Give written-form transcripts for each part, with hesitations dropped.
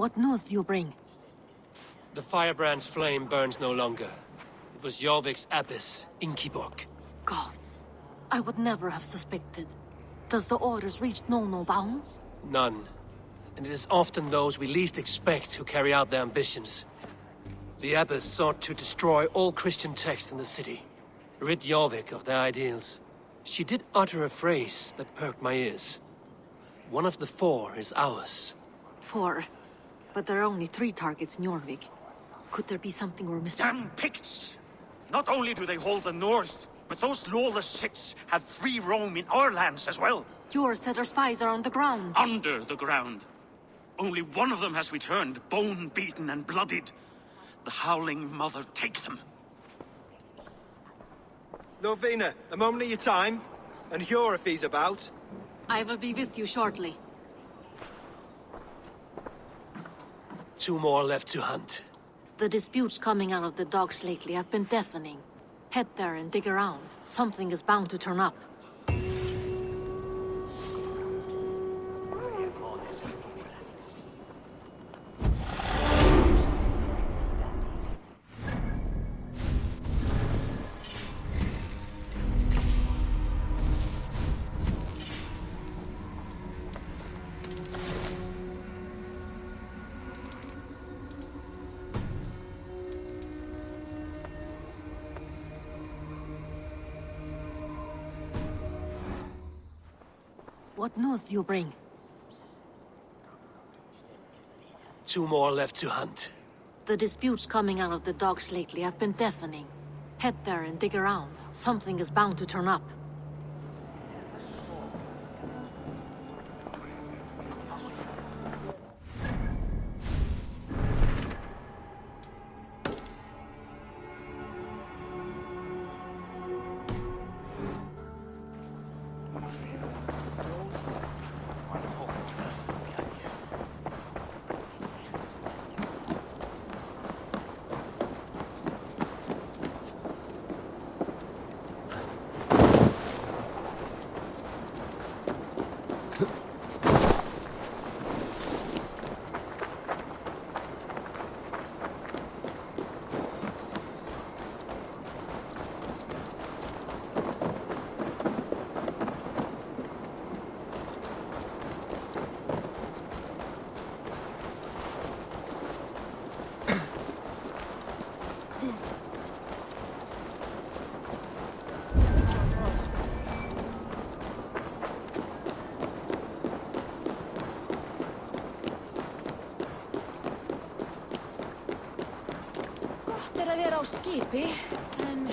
What news do you bring? The firebrand's flame burns no longer. It was Jorvik's abbess, Inkiborg. Gods, I would never have suspected. Does the Order's reach know no bounds? None. And it is often those we least expect who carry out their ambitions. The abbess sought to destroy all Christian texts in the city, rid Jorvik of their ideals. She did utter a phrase that perked my ears. One of the 4 is ours. 4? But there are only 3 targets in Jorvik. Could there be something we're missing? Damn Picts! Not only do they hold the north, but those lawless Siths have free roam in our lands as well. Yours said our spies are on the ground. Under the ground. Only one of them has returned, bone-beaten and bloodied. The Howling Mother take them. Lovina, a moment of your time. And Hjor if he's about. I will be with you shortly. 2 more left to hunt. The disputes coming out of the docks lately have been deafening. Head there and dig around. Something is bound to turn up. What news do you bring? 2 more left to hunt. The disputes coming out of the docks lately have been deafening. Head there and dig around. Something is bound to turn up. Að vera á skipi, en...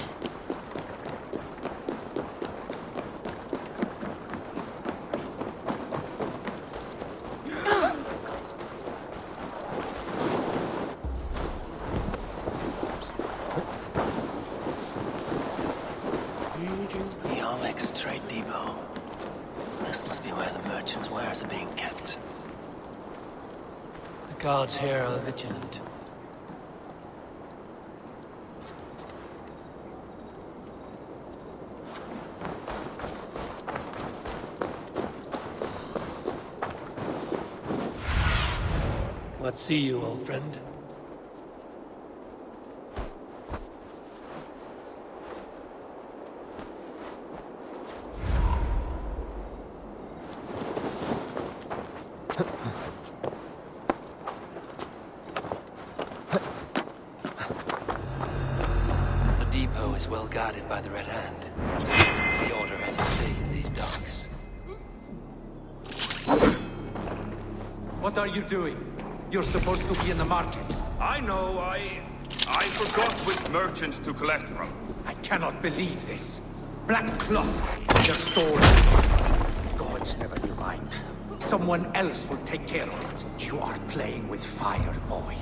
Jorvik's trade depot. This must be where the merchants' wares are being kept. The guards here are vigilant. What see you, old friend? The depot is well guarded by the Red Hand. The Order has a stake in these docks. What are you doing? You're supposed to be in the market. I know, I forgot which merchants to collect from. I cannot believe this. Black cloth, your stores. Gods never do mind. Someone else will take care of it. You are playing with fire, boy.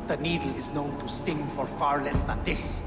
The needle is known to sting for far less than this.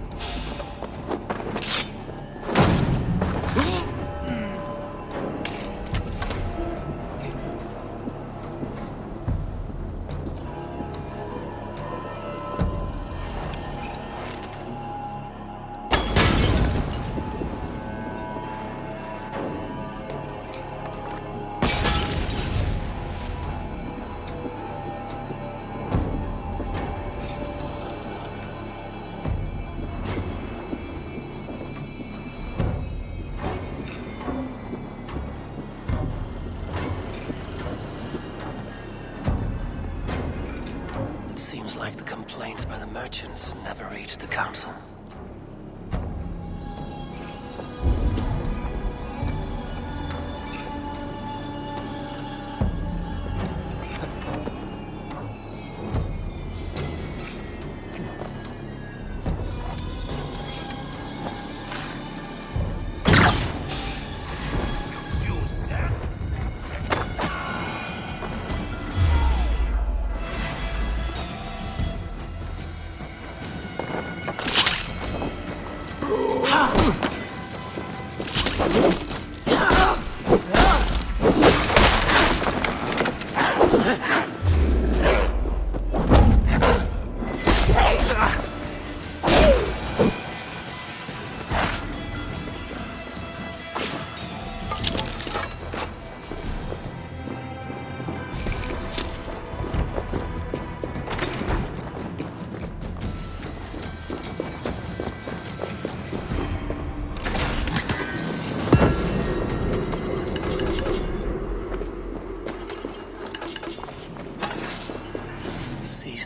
complaints by the merchants never reached the council.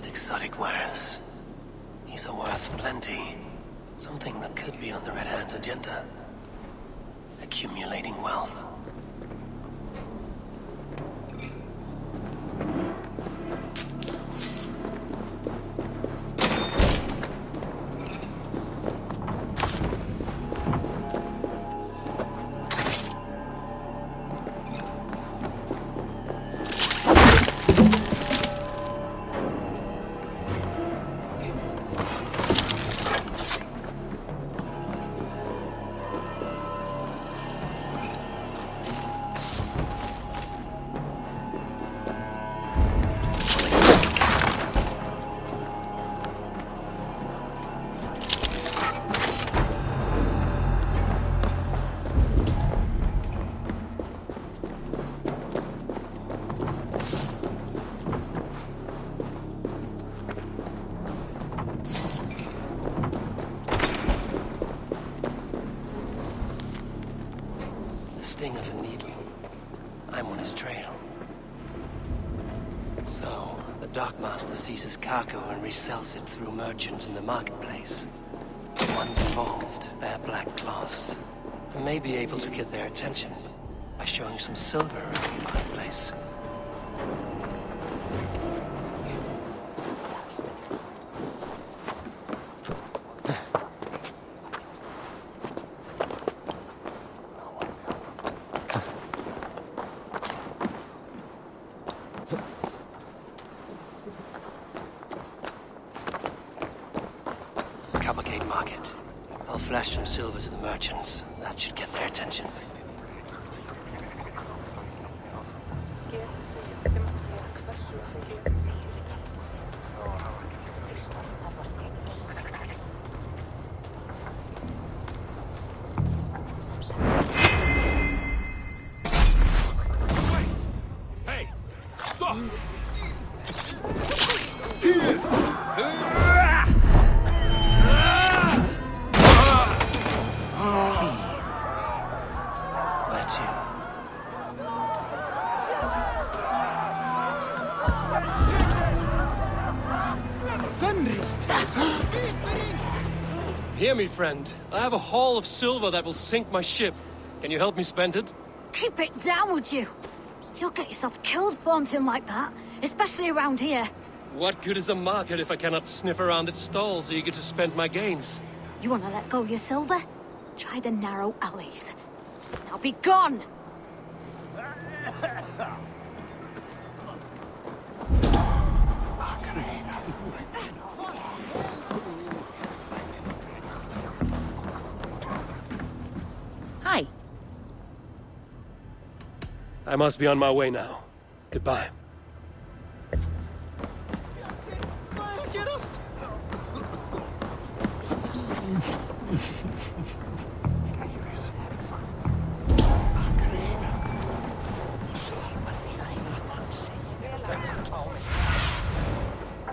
Exotic wares. These are worth plenty. Something that could be on the Red Hand's agenda. Accumulating wealth. Sting of a needle. I'm on his trail. So, the dockmaster seizes cargo and resells it through merchants in the marketplace. The ones involved bear black cloths. I may be able to get their attention by showing some silver around the marketplace. Coppercade Market. I'll flash some silver to the merchants. That should get their attention. Hey! Stop! That's you. Hear me, friend. I have a haul of silver that will sink my ship. Can you help me spend it? Keep it down, would you? You'll get yourself killed flaunting like that, especially around here. What good is a market if I cannot sniff around its stalls eager to spend my gains? You want to let go of your silver? Try the narrow alleys. Now be gone! Hi. I must be on my way now. Goodbye.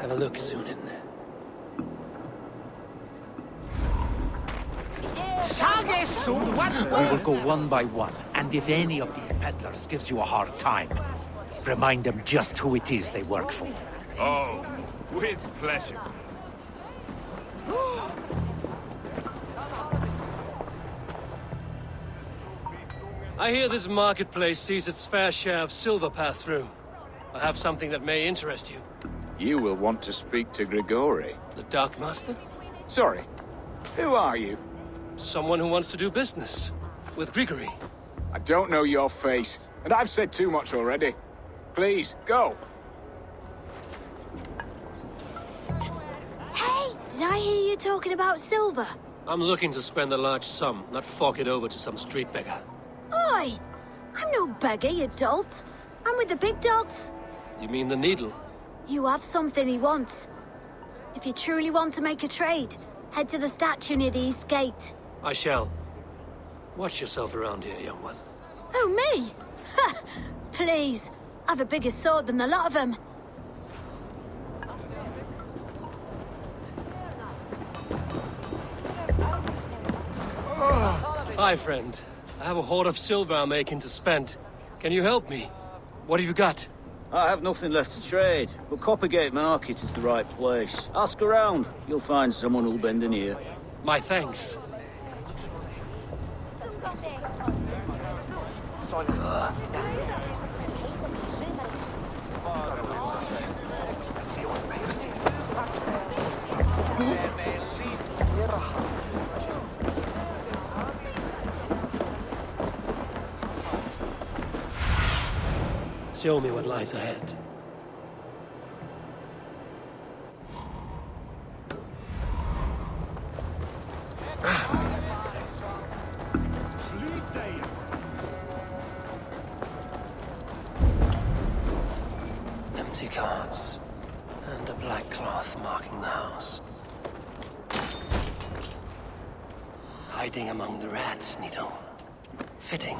Have a look, Sunan. We will go one by one, and if any of these peddlers gives you a hard time, remind them just who it is they work for. Oh, With pleasure. I hear this marketplace sees its fair share of silver pass through. I have something that may interest you. You will want to speak to Grigori. The Dark Master? Sorry. Who are you? Someone who wants to do business. With Grigory. I don't know your face, and I've said too much already. Please, go. Hey, did I hear you talking about silver? I'm looking to spend a large sum, not fork it over to some street beggar. Oi! I'm no beggar, you dolt. I'm with the big dogs. You mean the needle? You have something he wants. If you truly want to make a trade, head to the statue near the east gate. I shall. Watch yourself around here, young one. Oh, me? Ha! Please. I've a bigger sword than the lot of them. Hi, friend. I have a hoard of silver I'm making to spend. Can you help me? What have you got? I have nothing left to trade, but Coppergate Market is the right place. Ask around. You'll find someone who'll bend an ear. My thanks. Show me what lies ahead. Empty carts, and a black cloth marking the house. Hiding among the rats, Needle. Fitting.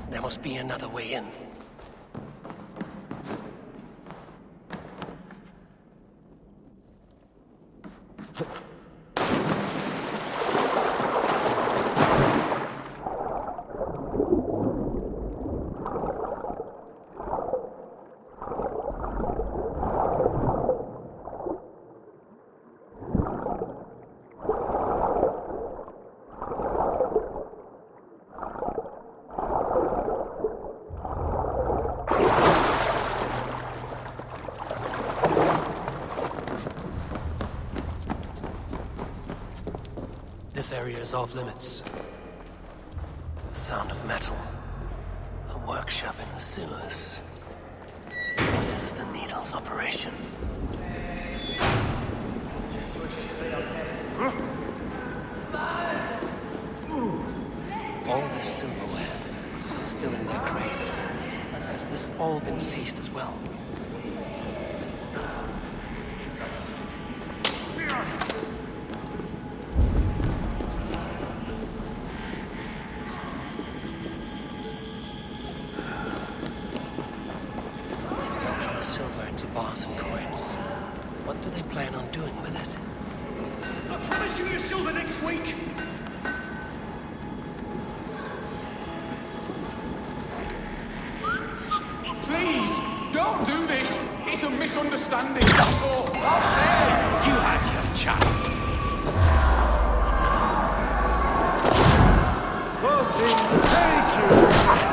There must be another way in. This area is off limits. The sound of metal. A workshop in the sewers. What is the Needle's operation? All this silverware, some still in their crates. Has this all been seized as well? Silver into bars and coins. What do they plan on doing with it? I promise you your silver next week! Please, don't do this. It's a misunderstanding, that's all. I'll say. You had your chance. Thank you!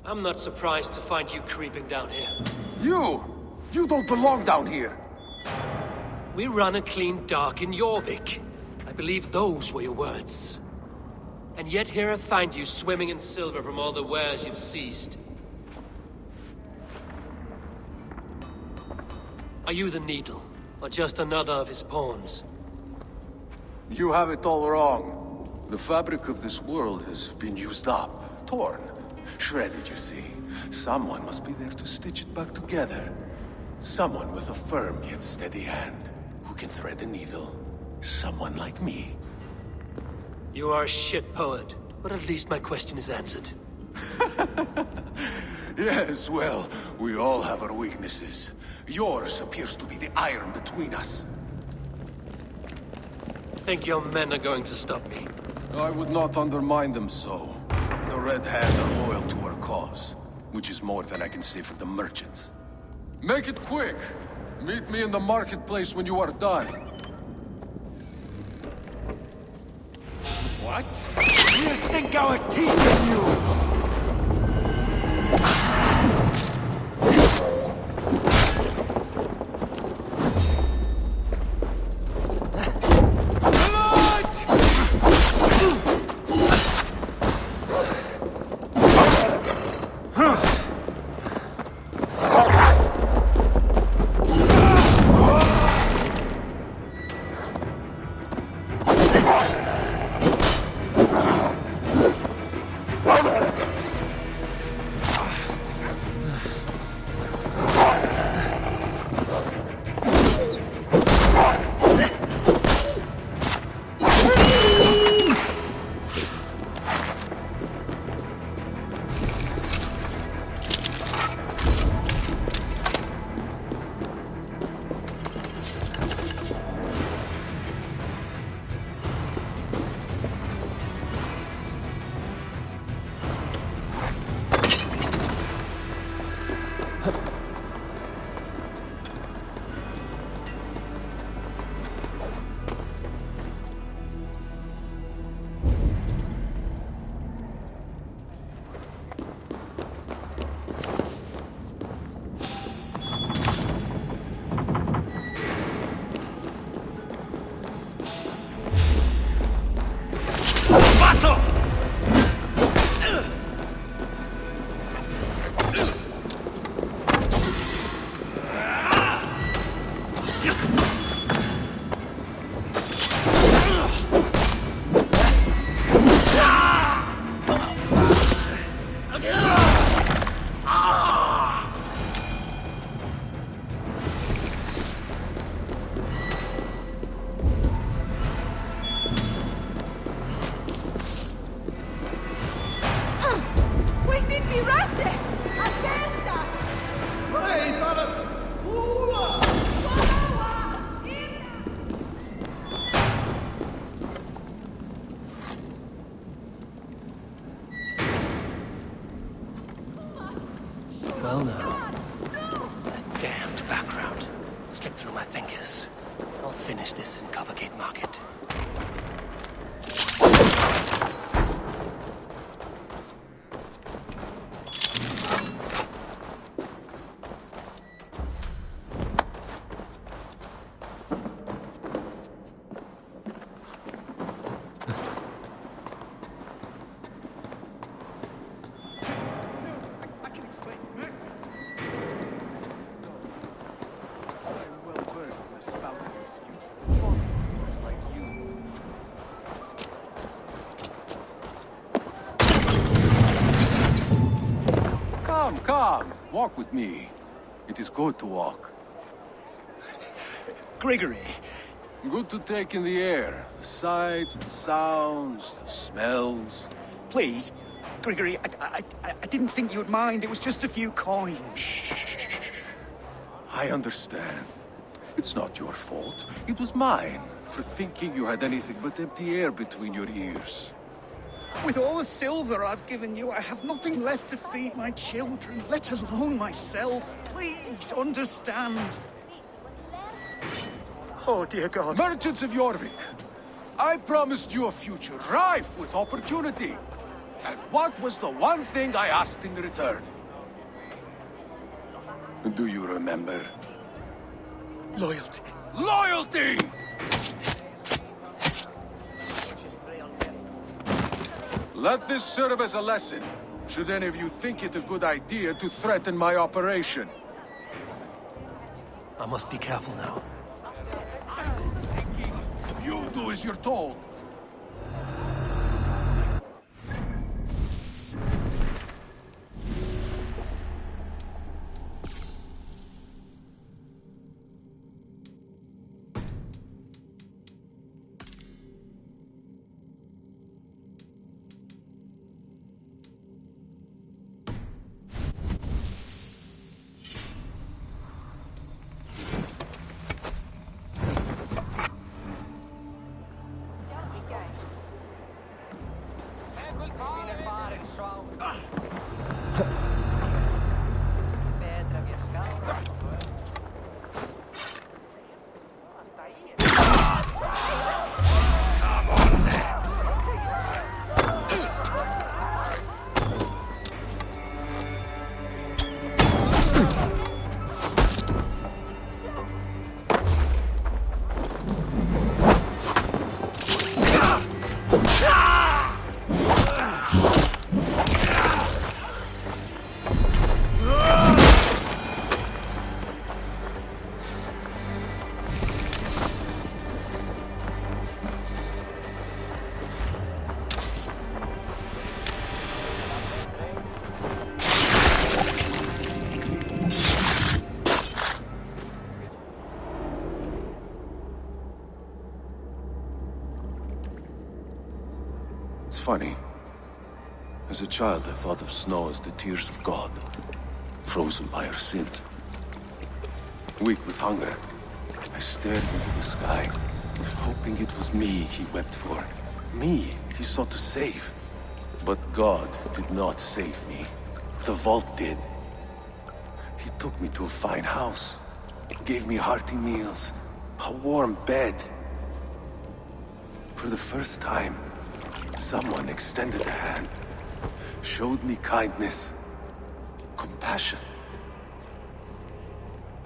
I'm not surprised to find you creeping down here. You don't belong down here! We run a clean dock in Jorvik. I believe those were your words. And yet here I find you swimming in silver from all the wares you've seized. Are you the Needle, or just another of his pawns? You have it all wrong. The fabric of this world has been used up, torn, shredded, you see. Someone must be there to stitch it back together. Someone with a firm yet steady hand, who can thread a needle. Someone like me. You are a shit poet, but at least my question is answered. Yes, well, we all have our weaknesses. Yours appears to be the iron between us. Think your men are going to stop me? I would not undermine them so. The Red Hand are loyal to our cause, which is more than I can say for the merchants. Make it quick! Meet me in the marketplace when you are done. What? We'll sink our teeth in you! Well now, that damned background slipped through my fingers. I'll finish this in Coppergate Market. Come, walk with me. It is good to walk. Gregory. Good to take in the air. The sights, the sounds, the smells. Please, Gregory, I didn't think you'd mind. It was just a few coins. Shh. I understand. It's not your fault. It was mine, for thinking you had anything but empty air between your ears. With all the silver I've given you, I have nothing left to feed my children, let alone myself. Please, understand. Oh, dear God. Merchants of Jorvik, I promised you a future rife with opportunity. And what was the one thing I asked in return? Do you remember? Loyalty. Loyalty! Let this serve as a lesson, should any of you think it a good idea to threaten my operation. I must be careful now. You do as you're told. It's funny. As a child, I thought of snow as the tears of God, frozen by our sins. Weak with hunger, I stared into the sky, hoping it was me he wept for. Me he sought to save. But God did not save me. The vault did. He took me to a fine house, gave me hearty meals, a warm bed. For the first time, someone extended a hand, showed me kindness, compassion.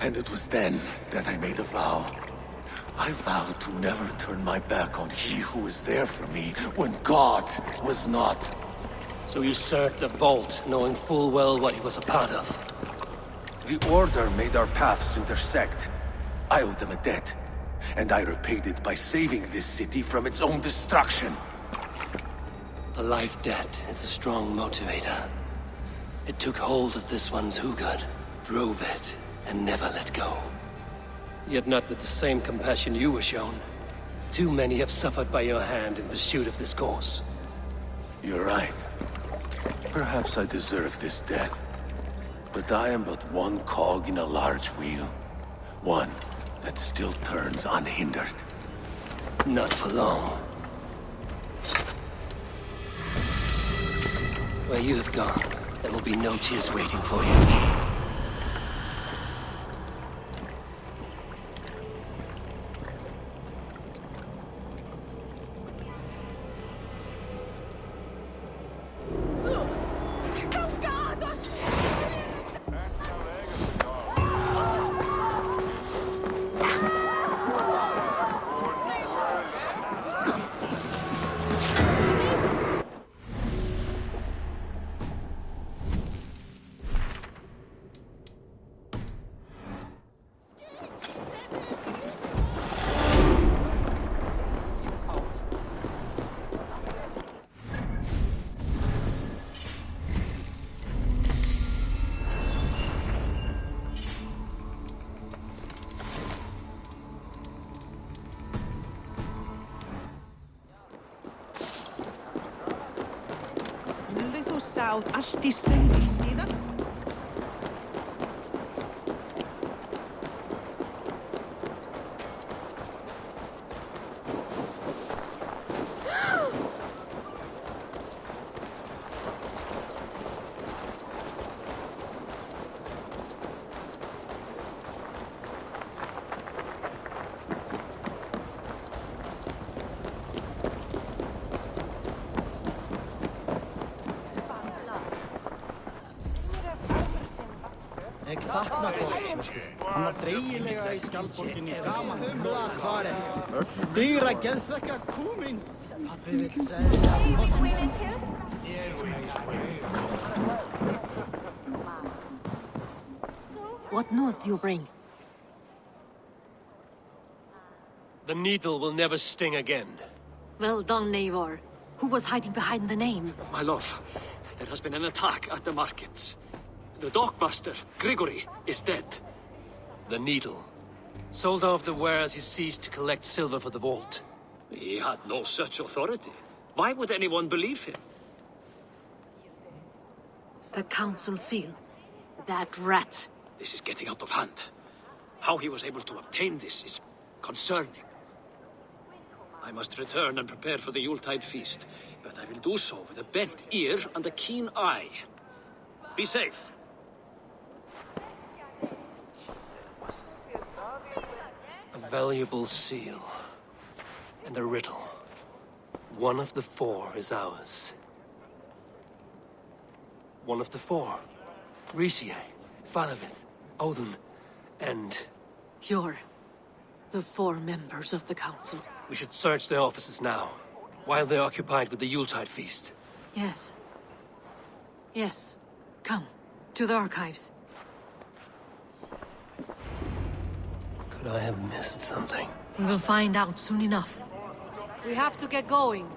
And it was then that I made a vow. I vowed to never turn my back on he who was there for me when God was not. So you served the Vault, knowing full well what he was a part of. The Order made our paths intersect. I owed them a debt, and I repaid it by saving this city from its own destruction. A life debt is a strong motivator. It took hold of this one's Hugad, drove it, and never let go. Yet not with the same compassion you were shown. Too many have suffered by your hand in pursuit of this cause. You're right. Perhaps I deserve this death. But I am but one cog in a large wheel. One that still turns unhindered. Not for long. Where you have gone, there will be no tears waiting for you. Sáð allt í senn síðast. Ég sakna Borgs, veistu. Hann var dreigilega í skjaldborginni. Gaman hvar er. Dýra geðþekka kúmin. Pappi vill segja. What news do you bring? The needle will never sting again. Well done, Eivor. Who was hiding behind the name? My love, there has been an attack at the markets. The dockmaster, Grigory, is dead. The needle. Sold off the wares he seized to collect silver for the vault. He had no such authority. Why would anyone believe him? The council seal. That rat. This is getting out of hand. How he was able to obtain this is concerning. I must return and prepare for the Yuletide feast, but I will do so with a bent ear and a keen eye. Be safe. A valuable seal. And a riddle. One of the four is ours. One of the four. Risie, Falavith, Odin, and... You're the four members of the council. We should search their offices now, while they're occupied with the Yuletide feast. Yes. Yes. Come, to the archives. Could I have missed something? We will find out soon enough. We have to get going.